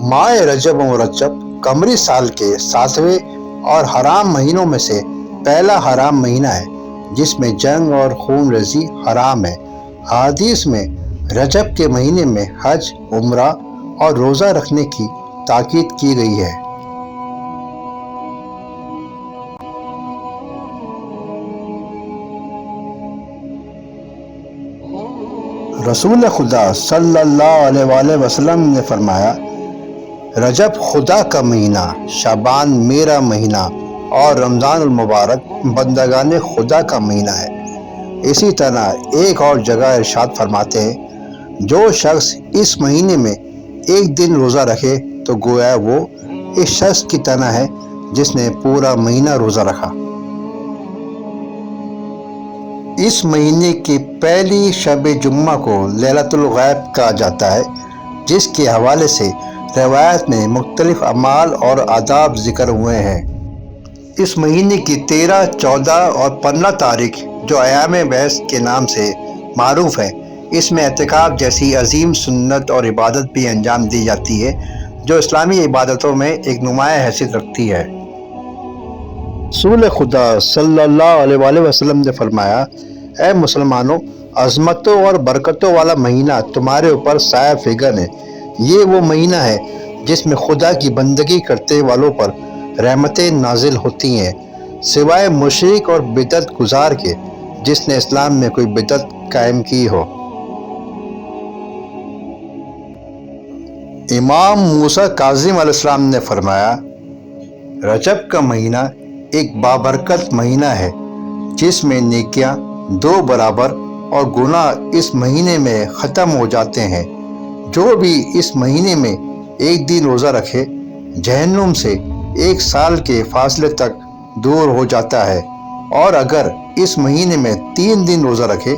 ماہ رجب و مرجب قمری سال کے 7ویں اور حرام مہینوں میں سے پہلا حرام مہینہ ہے، جس میں جنگ اور خون ریزی حرام ہے۔ حدیث میں رجب کے مہینے میں حج، عمرہ اور روزہ رکھنے کی تاکید کی گئی ہے۔ رسول خدا صلی اللہ علیہ وآلہ وسلم نے فرمایا، رجب خدا کا مہینہ، شعبان میرا مہینہ اور رمضان المبارک بندگان خدا کا مہینہ ہے۔ اسی طرح ایک اور جگہ ارشاد فرماتے ہیں، جو شخص اس مہینے میں ایک دن روزہ رکھے تو گویا وہ اس شخص کی طرح ہے جس نے پورا مہینہ روزہ رکھا۔ اس مہینے کی پہلی شب جمعہ کو لیلۃ الغیب کہا جاتا ہے، جس کے حوالے سے روایت میں مختلف اعمال اور آداب ذکر ہوئے ہیں۔ اس مہینے کی 13، 14 اور 15 تاریخ جو ایام بیس کے نام سے معروف ہے، اس میں اعتکاف جیسی عظیم سنت اور عبادت بھی انجام دی جاتی ہے، جو اسلامی عبادتوں میں ایک نمایاں حیثیت رکھتی ہے۔ رسول خدا صلی اللہ علیہ وآلہ وسلم نے فرمایا، اے مسلمانوں، عظمتوں اور برکتوں والا مہینہ تمہارے اوپر سایہ فگن ہے۔ یہ وہ مہینہ ہے جس میں خدا کی بندگی کرتے والوں پر رحمتیں نازل ہوتی ہیں، سوائے مشرک اور بدعت گزار کے جس نے اسلام میں کوئی بدعت قائم کی ہو۔ امام موسیٰ کاظم علیہ السلام نے فرمایا، رجب کا مہینہ ایک بابرکت مہینہ ہے، جس میں نیکیاں 2 برابر اور گناہ اس مہینے میں ختم ہو جاتے ہیں۔ جو بھی اس مہینے میں ایک دن روزہ رکھے، جہنم سے 1 سال کے فاصلے تک دور ہو جاتا ہے، اور اگر اس مہینے میں 3 دن روزہ رکھے،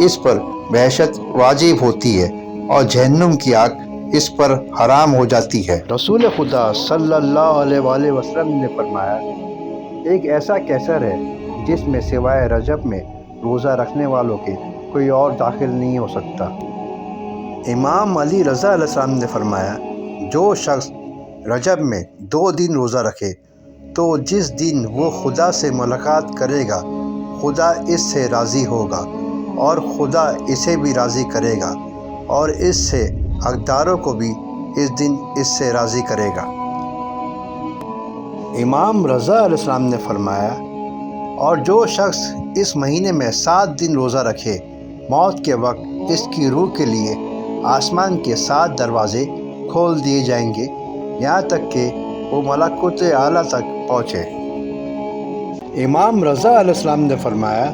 اس پر بہشت واجب ہوتی ہے اور جہنم کی آگ اس پر حرام ہو جاتی ہے۔ رسول خدا صلی اللہ علیہ وآلہ وسلم نے فرمایا، ایک ایسا کیسر ہے جس میں سوائے رجب میں روزہ رکھنے والوں کے کوئی اور داخل نہیں ہو سکتا۔ امام علی رضا علیہ السلام نے فرمایا، جو شخص رجب میں 2 دن روزہ رکھے تو جس دن وہ خدا سے ملاقات کرے گا، خدا اس سے راضی ہوگا اور خدا اسے بھی راضی کرے گا، اور اس سے حقداروں کو بھی اس دن اس سے راضی کرے گا۔ امام رضا علیہ السلام نے فرمایا، اور جو شخص اس مہینے میں 7 دن روزہ رکھے، موت کے وقت اس کی روح کے لیے آسمان کے 7 دروازے کھول دیے جائیں گے، یہاں تک کہ وہ ملکوت اعلیٰ تک پہنچے۔ امام رضا علیہ السلام نے فرمایا،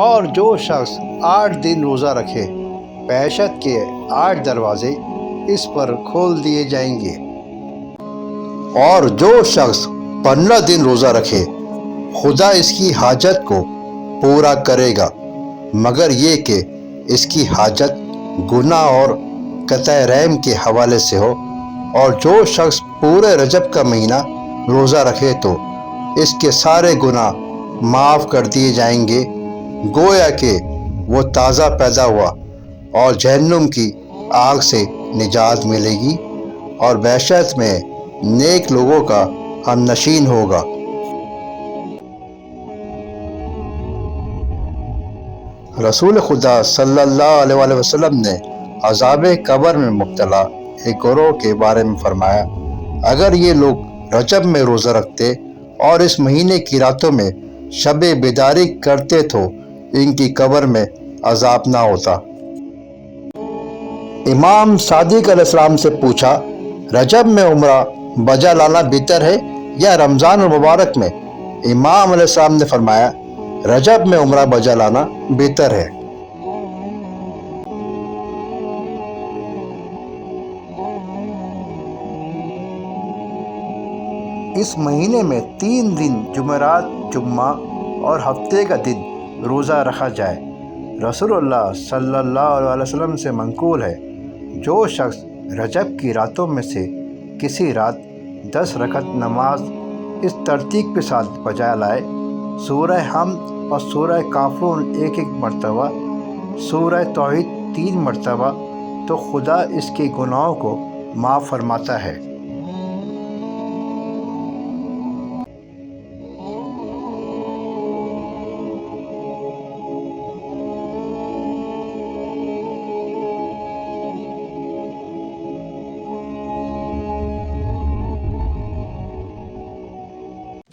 اور جو شخص 8 دن روزہ رکھے، بہشت کے 8 دروازے اس پر کھول دیے جائیں گے۔ اور جو شخص 15 دن روزہ رکھے، خدا اس کی حاجت کو پورا کرے گا، مگر یہ کہ اس کی حاجت گناہ اور قطع رحم کے حوالے سے ہو۔ اور جو شخص پورے رجب کا مہینہ روزہ رکھے تو اس کے سارے گناہ معاف کر دیے جائیں گے، گویا کہ وہ تازہ پیدا ہوا، اور جہنم کی آگ سے نجات ملے گی اور بہشت میں نیک لوگوں کا ہم نشین ہوگا۔ رسول خدا صلی اللہ علیہ وآلہ وسلم نے عذاب قبر میں مبتلا ایک گروہ کے بارے میں فرمایا، اگر یہ لوگ رجب میں روزہ رکھتے اور اس مہینے کی راتوں میں شب بیداری کرتے تو ان کی قبر میں عذاب نہ ہوتا۔ امام صادق علیہ السلام سے پوچھا، رجب میں عمرہ بجا لانا بہتر ہے یا رمضان المبارک میں؟ امام علیہ السلام نے فرمایا، رجب میں عمرہ بجا لانا بہتر ہے۔ اس مہینے میں 3 دن جمعرات، جمعہ اور ہفتے کا دن روزہ رکھا جائے۔ رسول اللہ صلی اللہ علیہ وسلم سے منقول ہے، جو شخص رجب کی راتوں میں سے کسی رات 10 رکعت نماز اس ترتیب کے ساتھ بجا لائے، سورہ حمد اور سورہ کافرون 1 مرتبہ، سورہ توحید 3 مرتبہ، تو خدا اس کے گناہوں کو معاف فرماتا ہے۔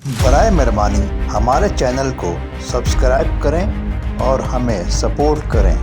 برائے مہربانی ہمارے چینل کو سبسکرائب کریں اور ہمیں سپورٹ کریں۔